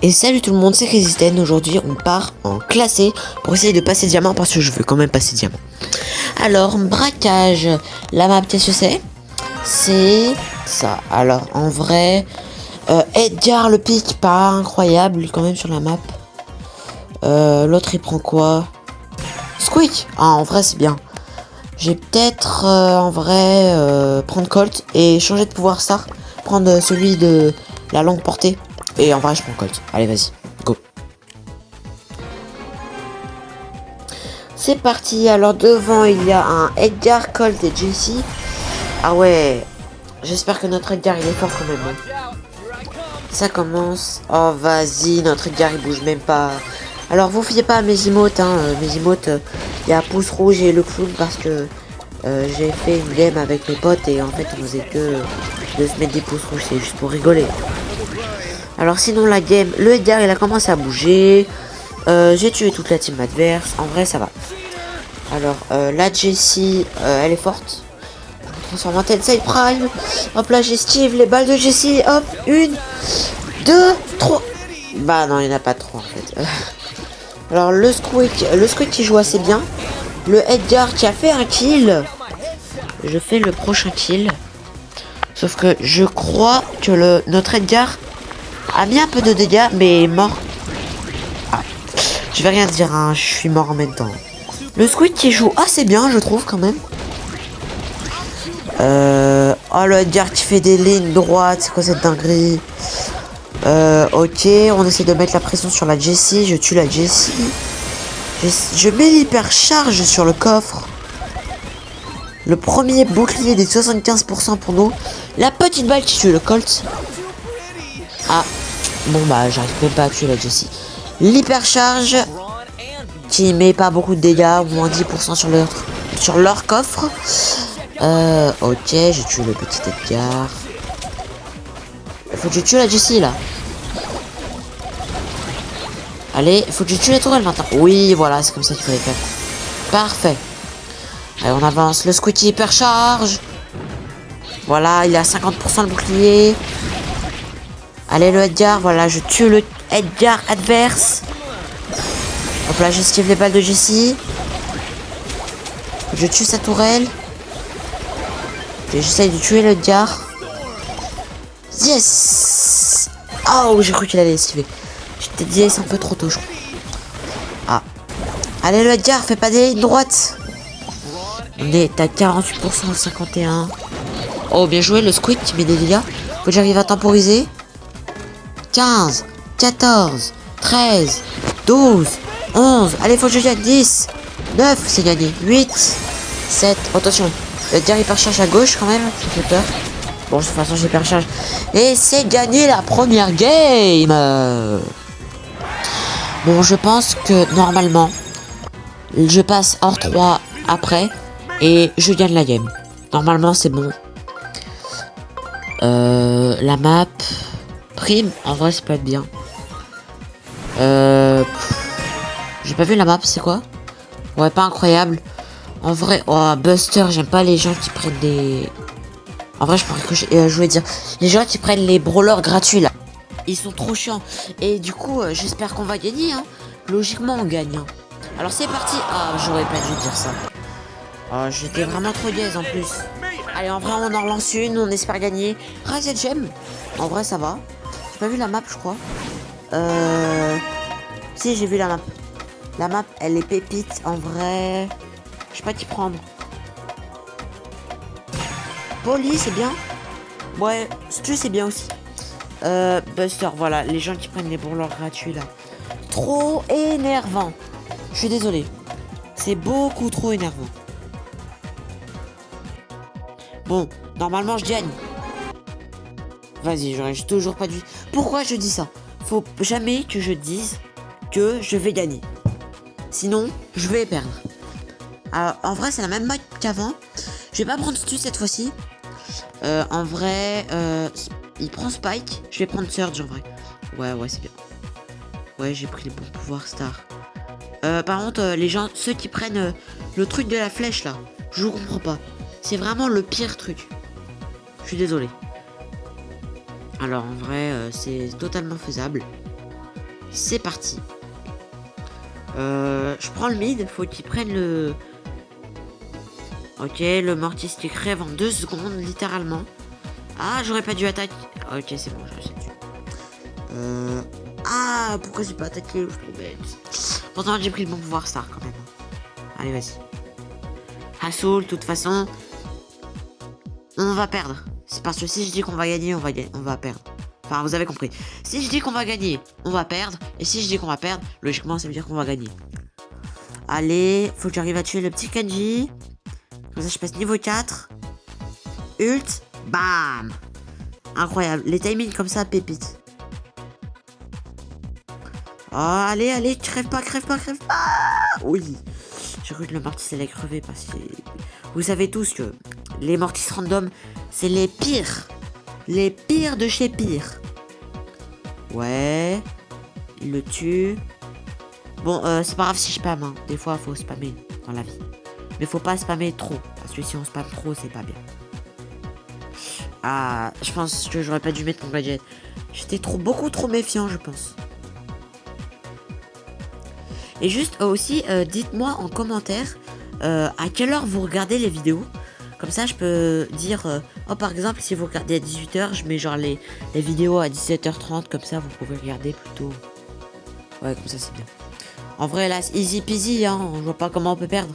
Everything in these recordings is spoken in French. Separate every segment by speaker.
Speaker 1: Et salut tout le monde, c'est Resisten. Aujourd'hui on part en classé pour essayer de passer diamant parce que je veux quand même passer diamant. Alors, braquage, la map qu'est-ce que c'est ça. Alors en vrai, Edgar le pic pas incroyable quand même sur la map. L'autre il prend quoi? Squeak. Ah, en vrai c'est bien. J'ai peut-être en vrai prendre Colt et changer de pouvoir star. Prendre celui de la longue portée. Et en vrai je prends Colt. Allez vas-y, go. C'est parti. Alors devant il y a un Edgar, Colt et Jesse. Ah ouais. J'espère que notre Edgar il est fort quand même. Hein. Ça commence. Oh vas-y, notre Edgar il bouge même pas. Alors vous fiez pas à mes emotes. Hein. Mes emotes, il y a pouce rouge et le clown parce que j'ai fait une game avec mes potes et en fait on faisait que de se mettre des pouces rouges. C'est juste pour rigoler. Alors sinon la game, le Edgar il a commencé à bouger. J'ai tué toute la team adverse. En vrai ça va. Alors la Jessie, elle est forte. Je me transforme en Tensei Prime. Hop là j'esquive les balles de Jessie. Hop, 1, 2, 3. Bah non il n'y en a pas 3 en fait. Alors le Squeak qui joue assez bien. Le Edgar qui a fait un kill. Je fais le prochain kill. Sauf que je crois que notre Edgar a mis un peu de dégâts, mais est mort. Ah, je vais rien dire, hein, je suis mort en même temps. Le Squid qui joue assez bien, je trouve, quand même. Oh, le Edgar qui fait des lignes droites, c'est quoi cette dinguerie? Ok, on essaie de mettre la pression sur la Jessie, je tue la Jessie. Je mets l'hypercharge sur le coffre. Le premier bouclier des 75% pour nous. La petite balle qui tue le Colt. Ah, bon bah j'arrive même pas à tuer la Jessie. L'hypercharge qui met pas beaucoup de dégâts, moins 10% sur leur coffre. Ok, j'ai tué le petit Edgar. Faut que je tue la Jessie là. Allez, faut que je tue la tourelle maintenant. Oui, voilà, c'est comme ça qu'il fallait faire. Parfait. Allez, on avance. Le Squeaky hypercharge. Voilà, il a 50% le bouclier. Allez, le Edgar, voilà, je tue le Edgar adverse. Hop là, j'esquive les balles de Jessie. Je tue sa tourelle. J'essaye de tuer le Edgar. Yes! Oh, j'ai cru qu'il allait esquiver. J'étais dit, c'est un peu trop tôt, je crois. Ah. Allez, le Edgar, fais pas des lignes droites. On est à 48% à 51. Oh, bien joué, le Squid qui met des dégâts. Faut que j'arrive à temporiser. 15, 14, 13, 12, 11. Allez, faut que je gagne 10, 9, c'est gagné. 8, 7. Attention, le Edgar hypercharge à gauche quand même. Ça fait peur. Bon, de toute façon, j'hypercharge. Et c'est gagné la première game. Bon, je pense que normalement, je passe hors 3 après. Et je gagne la game. Normalement, c'est bon. La map. Prime, en vrai, ça peut être bien. J'ai pas vu la map, c'est quoi? Ouais, pas incroyable. En vrai, oh, Buster, j'aime pas les gens qui prennent des... En vrai, je pourrais que je voulais dire. Les gens qui prennent les brawlers gratuits, là. Ils sont trop chiants. Et du coup, j'espère qu'on va gagner, hein. Logiquement, on gagne. Hein. Alors, c'est parti. Ah, j'aurais pas dû dire ça. Oh, j'étais vraiment trop gaze en plus. Allez, en vrai, on en relance une, on espère gagner. Rise Gem. En vrai, ça va. J'ai pas vu la map, je crois. Si, j'ai vu la map. La map, elle est pépite. En vrai, je sais pas qui prendre. Polly, c'est bien. Ouais, Stu, c'est bien aussi. Buster, voilà. Les gens qui prennent les brawlers gratuits, là. Trop énervant. Je suis désolé. C'est beaucoup trop énervant. Bon, normalement, je gagne. Vas-y, j'aurais toujours pas dû... Pourquoi je dis ça? Faut jamais que je dise que je vais gagner. Sinon, je vais perdre. Alors, en vrai, c'est la même map qu'avant. Je vais pas prendre Stu cette fois-ci. En vrai, il prend Spike. Je vais prendre Surge en vrai. Ouais, c'est bien. Ouais, j'ai pris les bons pouvoirs star. Par contre, les gens, ceux qui prennent le truc de la flèche là, je comprends pas. C'est vraiment le pire truc. Je suis désolé. Alors en vrai, c'est totalement faisable. C'est parti. Je prends le mid. Faut qu'il prenne le... Ok, le mortis qui crève en 2 secondes, littéralement. Ah, j'aurais pas dû attaquer. Ok, c'est bon, j'ai dû. Ah, pourquoi j'ai pas attaqué? Je suis trop bête. Pourtant, j'ai pris le bon pouvoir star quand même. Allez, vas-y. Hassoul, de toute façon, on va perdre. C'est parce que si je dis qu'on va gagner, on va perdre. Enfin, vous avez compris. Si je dis qu'on va gagner, on va perdre. Et si je dis qu'on va perdre, logiquement, ça veut dire qu'on va gagner. Allez, faut que j'arrive à tuer le petit Kenji. Comme ça, je passe niveau 4. Ult. Bam. Incroyable. Les timings comme ça, pépite. Oh, allez, allez, crève pas. Oui. J'ai cru que le mortis allait crever parce que... Vous savez tous que les mortis random, c'est les pires. Les pires de chez pire. Ouais. Il le tue. Bon, c'est pas grave si je spam. Hein. Des fois, faut spammer dans la vie. Mais faut pas spammer trop. Parce que si on spamme trop, c'est pas bien. Ah, je pense que j'aurais pas dû mettre mon gadget. J'étais beaucoup trop méfiant, je pense. Et juste aussi, dites-moi en commentaire à quelle heure vous regardez les vidéos. Comme ça, je peux dire... oh, par exemple, si vous regardez à 18h, je mets genre les vidéos à 17h30. Comme ça, vous pouvez regarder plutôt... Ouais, comme ça, c'est bien. En vrai, là, c'est easy peasy, hein. On voit pas comment on peut perdre.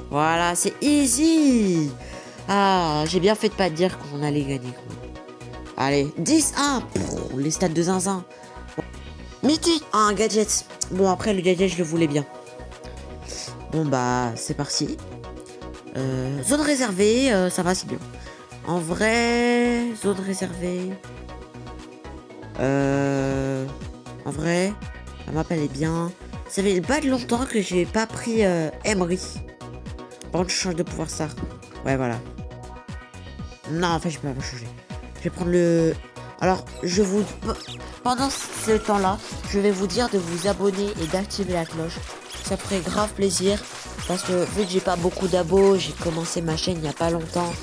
Speaker 1: Voilà, c'est easy. Ah, j'ai bien fait de pas dire qu'on allait gagner. Allez, 10-1. Les stats de zinzin. Mythique. Ah, un gadget. Bon, après, le gadget, je le voulais bien. Bon, bah, c'est parti. Zone réservée, ça va, c'est bien. En vrai, zone réservée. En vrai, la map, elle est bien. Ça fait pas de longtemps que j'ai pas pris Emery. Par contre, je change de pouvoir star. Ouais, voilà. Non, en fait, je peux pas changer. Je vais prendre le... Alors, pendant ce temps-là, je vais vous dire de vous abonner et d'activer la cloche. Ça ferait grave plaisir. Parce que vu que j'ai pas beaucoup d'abos, j'ai commencé ma chaîne il y a pas longtemps.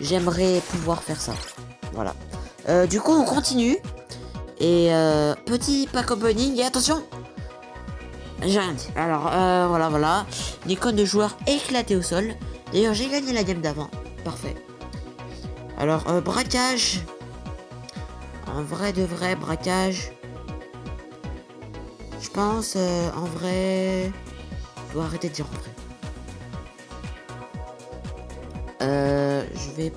Speaker 1: J'aimerais pouvoir faire ça. Voilà. Du coup, on continue. Et petit pack opening. Et attention, j'ai rien dit. Alors, voilà. Une icône de joueur éclatée au sol. D'ailleurs, j'ai gagné la game d'avant. Parfait. Alors, braquage. En vrai de vrai, braquage. Je pense, en vrai... Je dois arrêter de dire en vrai. Je vais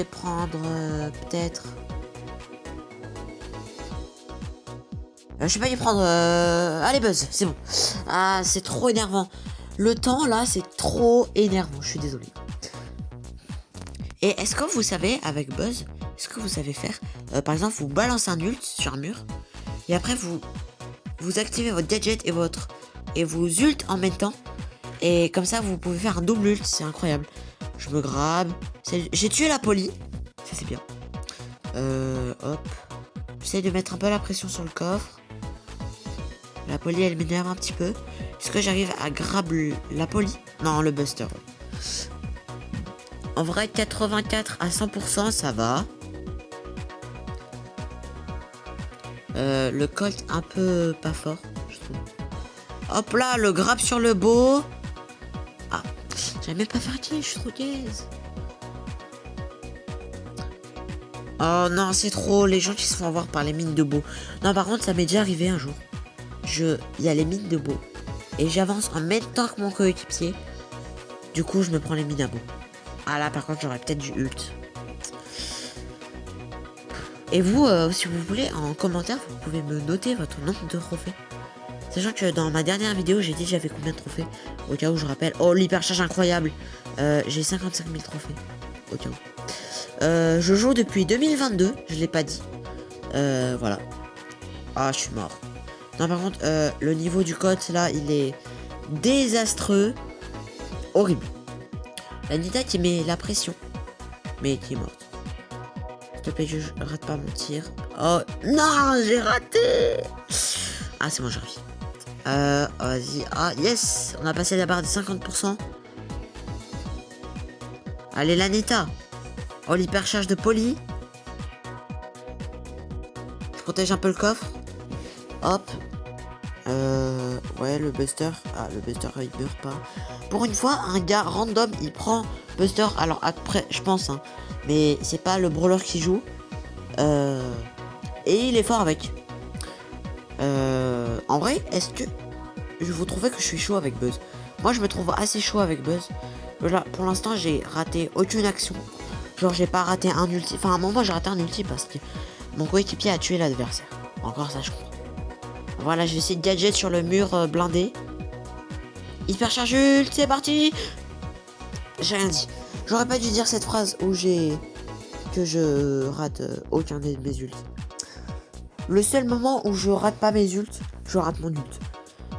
Speaker 1: prendre peut-être... je vais pas y prendre... Allez, Buzz, c'est bon. Ah, c'est trop énervant. Le temps, là, c'est trop énervant. Je suis désolé. Et est-ce que vous savez, avec Buzz, est-ce que vous savez faire... par exemple, vous balancez un ult sur un mur. Et après, vous activez votre gadget et vous ult en même temps. Et comme ça, vous pouvez faire un double ult. C'est incroyable. Je me grabe. J'ai tué la poly. Ça, c'est bien. Hop. J'essaie de mettre un peu la pression sur le coffre. La poly, elle m'énerve un petit peu. Est-ce que j'arrive à grab la poly? Non, le buster. En vrai, 84 à 100%, ça va. Le colt un peu pas fort, je trouve. Hop là, le grab sur le beau. Ah, j'avais même pas fait je suis trop gaze. Oh non, c'est trop, les gens qui se font avoir par les mines de beau. Non, par contre, ça m'est déjà arrivé un jour. Il y a les mines de beau. Et j'avance en même temps que mon coéquipier. Du coup, je me prends les mines à beau. Ah là, par contre, j'aurais peut-être du ult. Et vous, si vous voulez, en commentaire, vous pouvez me noter votre nombre de trophées. Sachant que dans ma dernière vidéo, j'ai dit j'avais combien de trophées. Au cas où je rappelle. Oh, l'hypercharge incroyable. J'ai 55 000 trophées. Au cas où. Je joue depuis 2022, je l'ai pas dit. Voilà. Ah, je suis mort. Non, par contre, le niveau du code, là, il est désastreux. Horrible. La Nita qui met la pression. Mais qui est morte. S'il te plaît, je rate pas mon tir. Oh, non, j'ai raté. Ah, c'est bon, j'arrive. Vas-y. Ah, yes. On a passé la barre des 50%. Allez, la Nita. Oh, l'hypercharge de Polly. Je protège un peu le coffre. Hop. Ouais, le Buster. Ah, le Buster, il meurt pas. Pour une fois, un gars random, il prend Buster. Alors, après, je pense, hein. Mais c'est pas le brawler qui joue. Et il est fort avec. En vrai, est-ce que vous trouvez que je suis chaud avec Buzz? Moi, je me trouve assez chaud avec Buzz. Là, pour l'instant, j'ai raté aucune action. Genre, j'ai pas raté un ulti. Enfin, à un moment, j'ai raté un ulti parce que mon coéquipier a tué l'adversaire. Encore ça, je comprends. Voilà, je vais essayer de gadget sur le mur blindé. Hypercharge ult, c'est parti. J'ai rien dit. J'aurais pas dû dire cette phrase où que je rate aucun de mes ults. Le seul moment où je rate pas mes ults, je rate mon ult.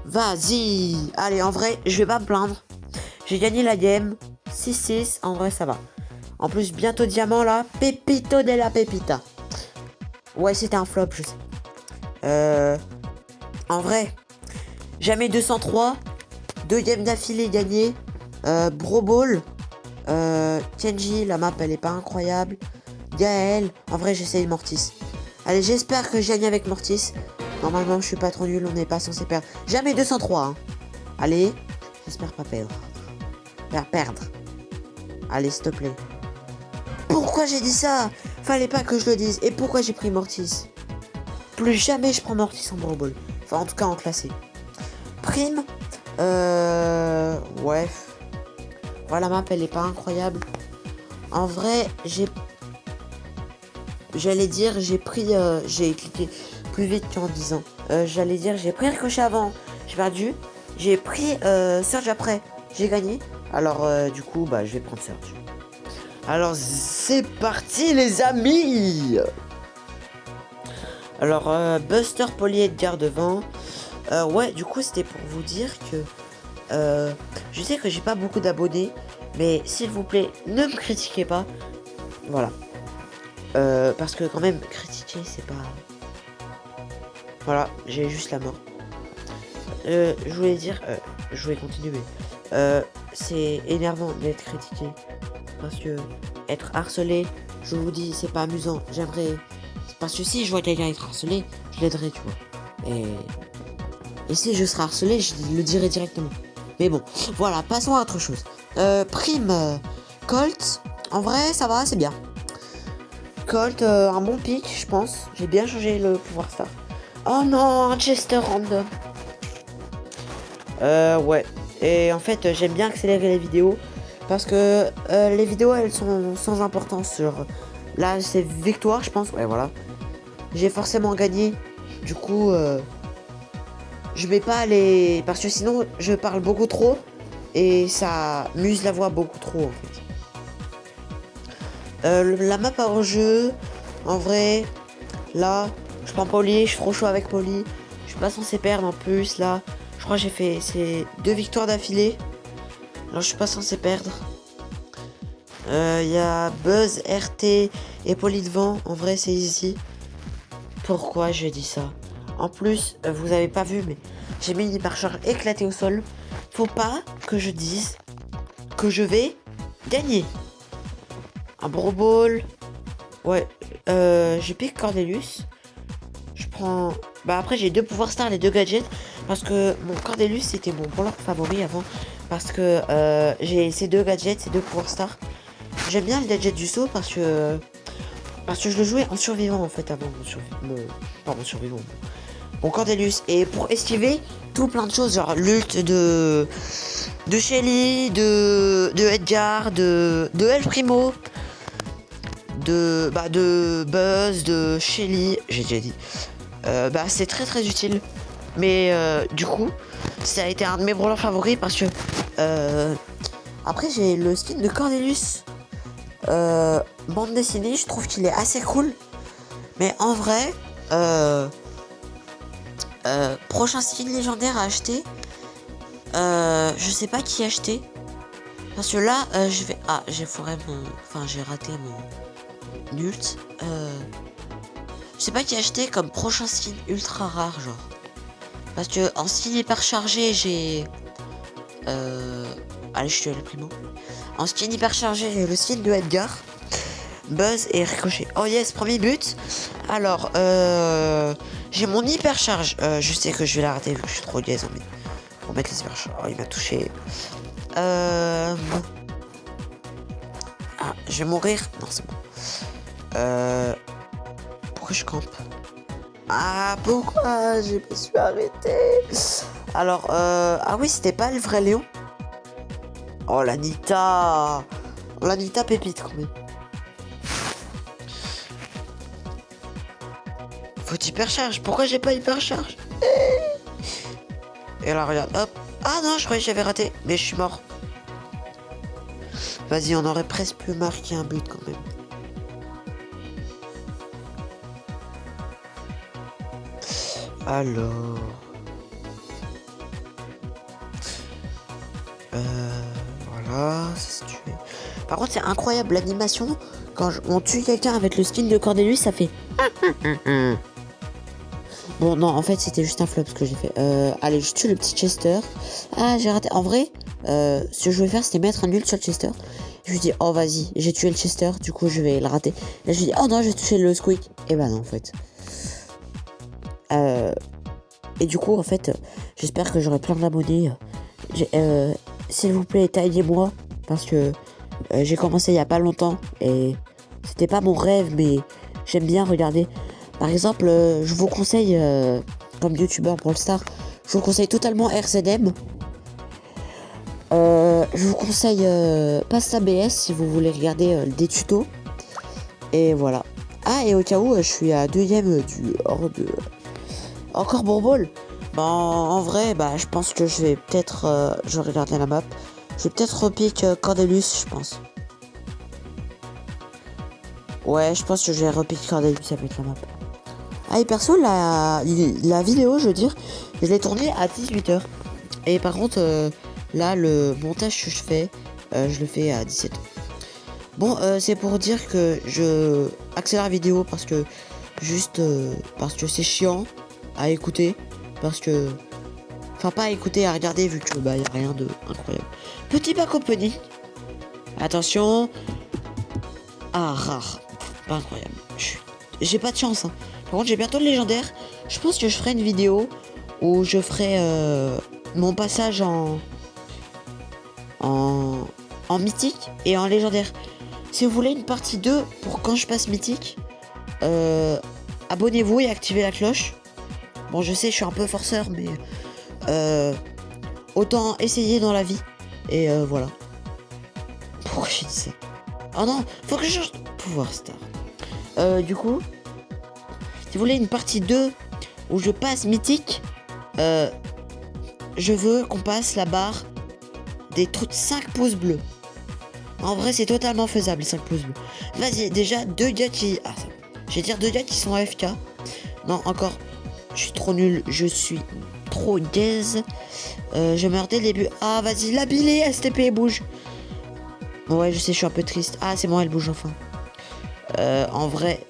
Speaker 1: Vas-y. Allez, en vrai, je vais pas me plaindre. J'ai gagné la game. 6-6, en vrai, ça va. En plus, bientôt diamant, là. Pepito de la pepita. Ouais, c'était un flop, je sais. En vrai, jamais 203. 2 games d'affilée gagnées. Bro Ball. Kenji, la map, elle est pas incroyable. Gaël. En vrai, j'essaye Mortis. Allez, j'espère que je gagne avec Mortis. Normalement, je suis pas trop nul, on n'est pas censé perdre. Jamais 203. Hein. Allez, j'espère pas perdre. Perdre. Allez, s'il te plaît. Pourquoi j'ai dit ça? Fallait pas que je le dise. Et pourquoi j'ai pris Mortis? Plus jamais je prends Mortis en Brawl Ball. Enfin, en tout cas, en classé. Prime. Ouais. Voilà, la map, elle est pas incroyable. En vrai, j'allais dire, j'ai cliqué plus vite qu'en disant. J'allais dire, j'ai pris Ricochet avant. J'ai perdu. J'ai pris Surge après. J'ai gagné. Alors, du coup, bah, je vais prendre Surge. Alors, c'est parti, les amis. Alors, Buster, Polly, Edgar devant. Ouais, du coup, c'était pour vous dire que... je sais que j'ai pas beaucoup d'abonnés. Mais, s'il vous plaît, ne me critiquez pas. Voilà. Parce que quand même, critiquer, c'est pas... Voilà, j'ai juste la mort. Je voulais dire... je voulais continuer, mais... c'est énervant d'être critiqué. Parce que être harcelé, je vous dis, c'est pas amusant. J'aimerais... Parce que si je vois quelqu'un être harcelé, je l'aiderai, tu vois. Et si je serais harcelé, je le dirais directement. Mais bon, voilà, passons à autre chose. Prime Colt, en vrai, ça va, c'est bien. Colt, un bon pic, je pense. J'ai bien changé le pouvoir star. Oh non, un Chester random. Ouais. Et en fait, j'aime bien accélérer les vidéos. Parce que les vidéos, elles sont sans importance. Genre, là, c'est victoire, je pense. Ouais, voilà. J'ai forcément gagné. Du coup, je vais pas aller... Parce que sinon, je parle beaucoup trop. Et ça muse la voix beaucoup trop, en fait. La map en jeu, en vrai, là, je prends Polly, je suis trop chaud avec Polly. Je suis pas censé perdre en plus, là. Je crois que j'ai fait 2 victoires d'affilée. Alors, je suis pas censé perdre. Y a Buzz, RT et Polly devant. En vrai, c'est easy. Pourquoi je dis ça? En plus, vous avez pas vu, mais j'ai mis une hypercharge éclatée au sol. Faut pas que je dise que je vais gagner. Un Brawl Ball. Ouais. J'ai piqué Cordelius. Je prends... Bah après, j'ai 2 pouvoirs stars, les 2 gadgets. Parce que mon Cordelius, c'était mon brawler favori avant. Parce que j'ai ces 2 gadgets, ces 2 pouvoirs stars. J'aime bien le gadget du saut parce que je le jouais en survivant en fait avant mon survivant. Mon Cordelius. Et pour esquiver tout plein de choses, genre l'ult de Shelly, de Edgar, de El Primo, de Buzz, de Shelly, j'ai déjà dit. C'est très très utile. Mais du coup, ça a été un de mes brawlers favoris parce que après j'ai le skin de Cordelius. Bande dessinée, je trouve qu'il est assez cool. Mais en vrai, prochain skin légendaire à acheter. Je sais pas qui acheter. Parce que là, je vais... Ah, j'ai foiré mon... Enfin, j'ai raté mon ult. Je sais pas qui acheter comme prochain skin ultra rare, genre. Parce que en skin hyper chargé, j'ai... Allez, je suis allé primo. En skin hyper chargé, j'ai le skin de Edgar. Buzz et Ricochet. Oh yes, premier but. Alors, j'ai mon hypercharge. Je sais que je vais la rater vu que je suis trop gaze. Mais pour mettre les hypercharges. Oh, il m'a touché. Ah, je vais mourir. Non, c'est bon. Pourquoi je campe? Ah, pourquoi je me suis arrêté? Alors, ah oui, c'était pas le vrai Léon. Oh, l'Anita. L'Anita pépite quand même. Faut hypercharge. Pourquoi j'ai pas hypercharge? Et là, regarde, hop. Ah non, je croyais que j'avais raté. Mais je suis mort. Vas-y, on aurait presque pu marquer un but quand même. Alors... Voilà, ça se tué. Par contre, c'est incroyable l'animation. Quand on tue quelqu'un avec le skin de Cordelius, ça fait... Bon, non, en fait, c'était juste un flop ce que j'ai fait. Allez, je tue le petit Chester. Ah, j'ai raté. En vrai, ce que je voulais faire, c'était mettre un nul sur le Chester. Je lui dis, oh, vas-y, j'ai tué le Chester. Du coup, je vais le rater. Là, je lui dis, oh non, j'ai touché le Squeak. Et bah non, en fait. Et du coup, en fait, j'espère que j'aurai plein d'abonnés. S'il vous plaît, taillez-moi. Parce que j'ai commencé il y a pas longtemps. Et c'était pas mon rêve, mais j'aime bien regarder. Par exemple, je vous conseille, comme youtubeur Brawl Stars, je vous conseille totalement RZM. Je vous conseille PastaBS si vous voulez regarder des tutos. Et voilà. Ah, et au cas où, je suis à 2ème du hors de... Encore Bourbol. Bah, en vrai, bah, je pense que je vais peut-être... je vais regarder la map. Je vais peut-être repique Cordelius, je pense. Ouais, je pense que je vais repique Cordelius avec la map. Ah, et perso, la vidéo, je veux dire, je l'ai tournée à 18h. Et par contre, là, le montage que je fais, je le fais à 17h. Bon, c'est pour dire que je accélère la vidéo parce que juste parce que c'est chiant à écouter, parce que enfin pas à écouter, à regarder vu que bah y a rien de incroyable. Petit back opening. Attention. Ah, rare. Pas incroyable. J'ai pas de chance. Hein. Par contre, j'ai bientôt le légendaire. Je pense que je ferai une vidéo où je ferai mon passage en mythique et en légendaire. Si vous voulez une partie 2 pour quand je passe mythique, abonnez-vous et activez la cloche. Bon, je sais, je suis un peu forceur, mais autant essayer dans la vie. Et voilà. Pourquoi j'ai dit ça? Oh non, faut que je change de pouvoir star. Du coup, si vous voulez une partie 2 où je passe mythique, je veux qu'on passe la barre des 5 pouces bleus. En vrai, c'est totalement faisable, les 5 pouces bleus. Vas-y, déjà, 2 gars qui... Ah, je vais dire 2 gars qui sont AFK. Non, encore. Je suis trop nul. Je suis trop gaze. Je meurs dès le début. Ah, vas-y, la billet, STP, bouge. Ouais, je sais, je suis un peu triste. Ah, c'est bon, elle bouge enfin. En vrai...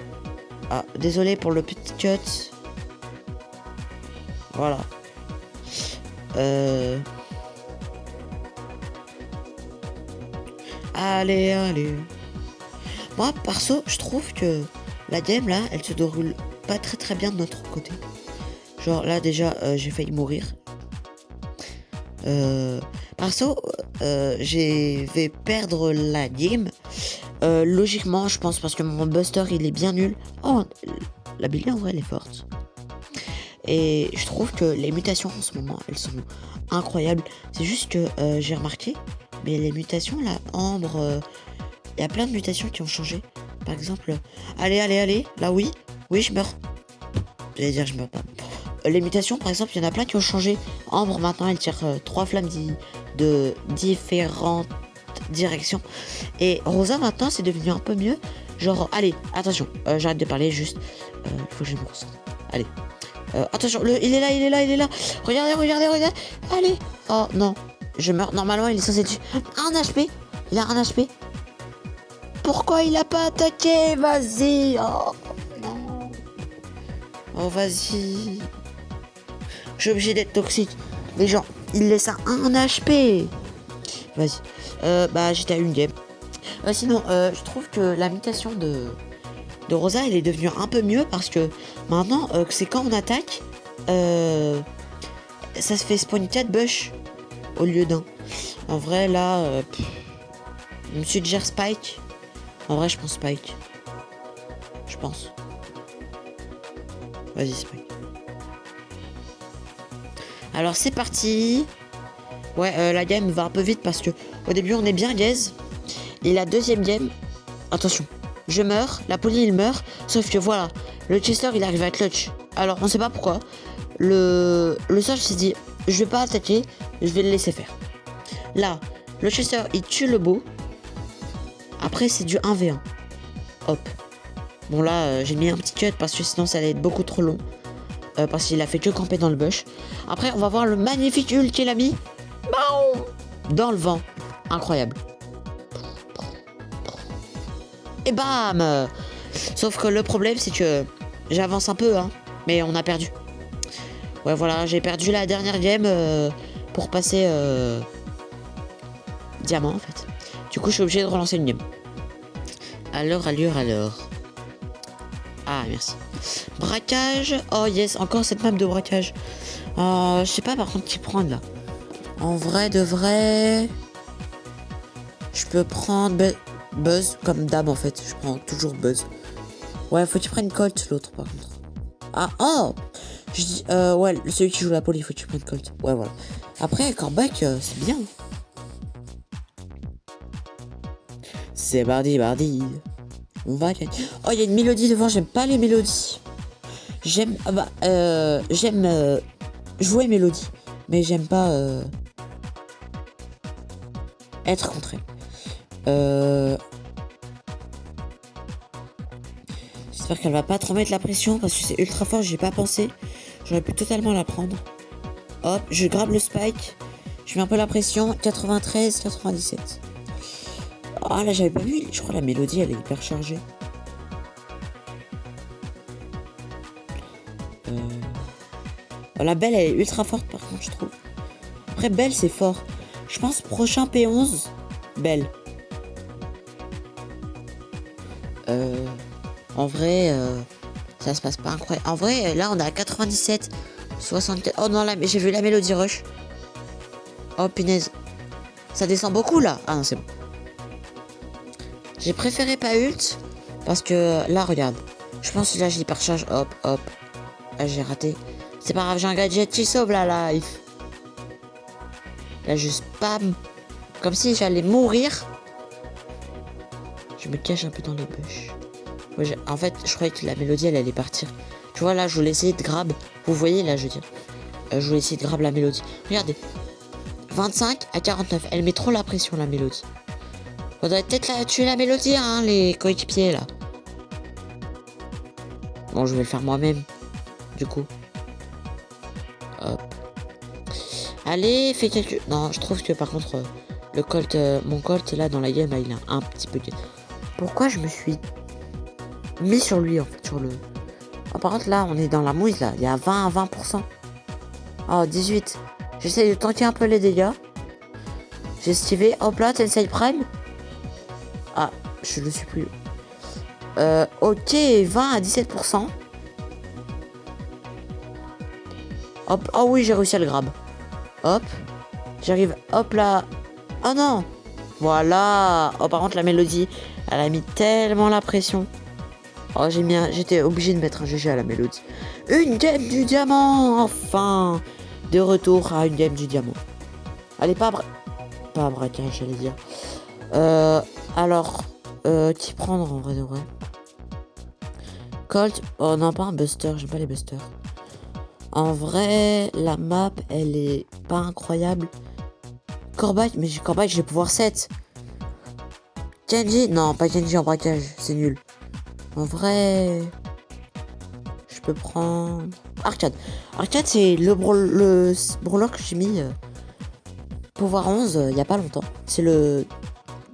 Speaker 1: Ah, désolé pour le petit cut. Voilà. Allez, allez. Moi, perso, je trouve que la game, là, elle se déroule pas très bien de notre côté. Genre, là, déjà, j'ai failli mourir. Perso, je vais perdre la game. Logiquement, je pense, parce que mon Buster, il est bien nul. Oh, la Billy, en vrai, elle est forte. Et je trouve que les mutations, en ce moment, elles sont incroyables. C'est juste que j'ai remarqué, mais les mutations, là, Ambre... Il y a plein de mutations qui ont changé. Par exemple, allez, là oui, je meurs. J'allais dire je meurs pas. Les mutations, par exemple, il y en a plein qui ont changé. Ambre, maintenant, elle tire 3 flammes de différentes directions. Et Rosa, maintenant, c'est devenu un peu mieux. Genre, allez, attention, j'arrête de parler, juste, il faut que je me concentre. Allez, attention, il est là. Regardez. Allez, oh non, je meurs. Normalement, il est censé tuer. Un HP, il a un HP. Pourquoi il a pas attaqué? Vas-y. Oh non. Oh vas-y. Je suis obligé d'être toxique. Mais genre, il laisse un HP. Vas-y. Bah j'étais à une game. Sinon, je trouve que la mutation de Rosa, elle est devenue un peu mieux parce que maintenant, c'est quand on attaque, ça se fait spawn 4 bush au lieu d'un. En vrai, là, je me suggère Spike. En vrai, je pense Spike. Je pense. Vas-y, Spike. Alors, c'est parti. Ouais, la game va un peu vite parce que au début, on est bien gaze. Et la deuxième game, attention, je meurs, la poli il meurt, sauf que voilà, le Chester il arrive à clutch. Alors on sait pas pourquoi, le sage s'est dit, je vais pas attaquer, je vais le laisser faire. Là, le Chester il tue le beau, après c'est du 1v1, hop. Bon là, j'ai mis un petit cut parce que sinon ça allait être beaucoup trop long, parce qu'il a fait que camper dans le bush. Après on va voir le magnifique ult qu'il a mis, dans le vent, incroyable. Et bam! Sauf que le problème, c'est que j'avance un peu, hein. Mais on a perdu. Ouais, voilà, j'ai perdu la dernière game pour passer diamant, en fait. Du coup, je suis obligé de relancer une game. Alors. Ah, merci. Braquage. Oh, yes, encore cette map de braquage. Je sais pas, par contre, qui prendre, là. En vrai, de vrai... Je peux prendre... Buzz comme dame en fait, je prends toujours Buzz. Ouais, faut que tu prennes Colt l'autre par contre. Ah, oh! Je dis, ouais, celui qui joue la poli, faut que tu prennes Colt. Ouais, voilà. Après, Corback, c'est bien. C'est bardi. On va gagner. Oh, il y a une mélodie devant, j'aime pas les mélodies. J'aime, j'aime jouer mélodie, mais j'aime pas être contre elle. J'espère qu'elle va pas trop mettre la pression parce que c'est ultra fort, j'y ai pas pensé. J'aurais pu totalement la prendre. Hop, je grabe le spike. Je mets un peu la pression. 93, 97. Ah là, j'avais pas vu. Je crois que la mélodie, elle est hyper chargée. Oh, la belle, elle est ultra forte par contre, je trouve. Après, belle, c'est fort. Je pense prochain P11, belle. En vrai, ça se passe pas incroyable. En vrai, là, on est à 97, 64. Oh non, là, mais j'ai vu la mélodie rush. Oh punaise. Ça descend beaucoup là. Ah non, c'est bon. J'ai préféré pas ult parce que là, regarde. Je pense que là, je l'hypercharge. Hop. Ah, j'ai raté. C'est pas grave, j'ai un gadget qui sauve la life. Là, je spam. Comme si j'allais mourir. Je me cache un peu dans les bush. Ouais, en fait, je croyais que la mélodie, elle allait partir. Tu vois, là, je voulais essayer de grab. Vous voyez, là, je veux dire. Je voulais essayer de grab la mélodie. Regardez. 25 à 49. Elle met trop la pression, la mélodie. Faudrait peut-être tuer la mélodie, hein, les coéquipiers, là. Bon, je vais le faire moi-même. Du coup. Hop. Allez, fais quelques... Non, je trouve que, par contre, le Colt... mon Colt, là, dans la game, il a un petit peu... Pourquoi je me suis... mis sur lui en fait, sur le... Oh, par contre là on est dans la mouise là, il y a 20 à 20%. Oh 18. J'essaie de tanker un peu les dégâts. J'ai esquivé, hop là, Tensei Prime. Ah, je le suis plus. Ok, 20 à 17%. Hop, oh oui j'ai réussi à le grab. Hop, j'arrive, hop là. Oh non. Voilà. Oh par contre la mélodie, elle a mis tellement la pression. Oh, j'étais obligé de mettre un GG à la mélodie. Une game du diamant, enfin. De retour à une game du diamant. Allez, pas à braquage, j'allais dire. Alors, qui prendre en vrai de vrai? Colt, oh non, pas un buster, j'aime pas les busters. En vrai, la map, elle est pas incroyable. Corbac, mais Corbac, j'ai pouvoir 7. Genji, non, pas Genji en braquage, c'est nul. En vrai, je peux prendre Arcade. Arcade, c'est le brawler que j'ai mis pouvoir 11 il y a pas longtemps. C'est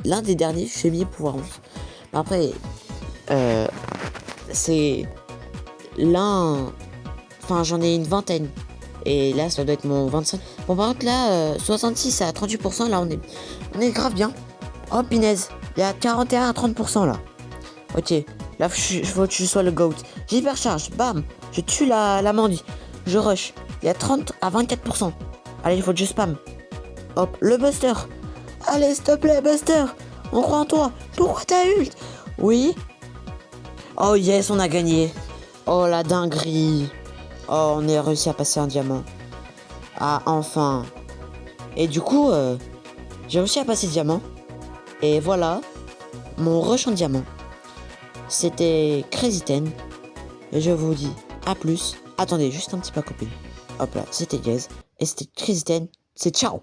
Speaker 1: l'un des derniers que j'ai mis pouvoir 11. Mais après, c'est l'un... Enfin, j'en ai une vingtaine. Et là, ça doit être mon 25. Bon, par contre, là, 66 à 38%, là, on est grave bien. Oh, pinaise. Il y a 41 à 30% là. Ok, là faut que je sois le GOAT. J'hypercharge, bam. Je tue la Mandy. Je rush. Il y a 30 à 24%. Allez, il faut que je spam. Hop, le Buster. Allez, s'il te plaît, Buster. On croit en toi. Pourquoi t'as ult? Oui. Oh yes, on a gagné. Oh la dinguerie. Oh, on a réussi à passer un diamant. Ah, enfin. Et du coup, j'ai réussi à passer diamant. Et voilà, mon rush en diamant. C'était Crazy Ten. Et je vous dis à plus. Attendez, juste un petit peu copine. Hop là, c'était Gaz. Et c'était Crazy Ten. C'est ciao.